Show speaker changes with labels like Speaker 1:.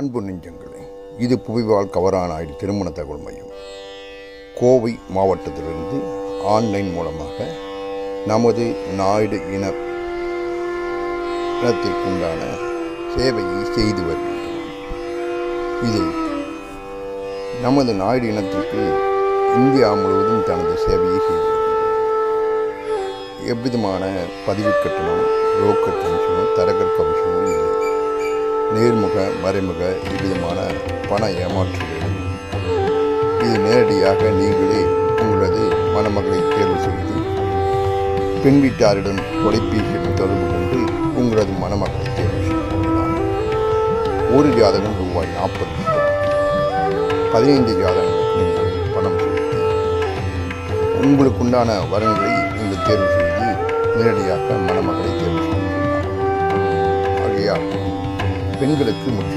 Speaker 1: அன்பு நெஞ்சங்களே, இது புவிவாழ் கவரானாய்டு திருமண தகவல் மையம். கோவை மாவட்டத்திலிருந்து ஆன்லைன் மூலமாக நமது நாயுடு இனத்திற்குண்டான சேவையை செய்து வருகின்றோம். இது நமது நாயுடு இனத்திற்கு இந்தியா முழுவதும் தனது சேவையை செய்து வருகின்றது. எவ்விதமான பதிவு கட்டணம், புரோக்கர் கமிஷனும் தரகர் கமிஷனும் இல்லை. நேர்முக மறைமுக இவ்விதமான பண ஏமாற்றுகள். இது நேரடியாக நீங்களே உங்களது மணமகளை தேர்வு செய்து பெண் வீட்டாரிடம் தொலைபேசியுடன் தொடர்பு கொண்டு உங்களது மணமகளை தேர்வு செய்து கொள்ளலாம். ஒரு ஜாதகம் ரூபாய் 40. 15 ஜாதகங்களுக்கு நீங்கள் பணம் செலுத்தி உங்களுக்குண்டான வரன்களை நீங்கள் தேர்வு செய்து நேரடியாக மணமகளை தேர்வு செய்து கொள்ளலாம். ஆகையால் பெண்களுக்கு முற்றிலும்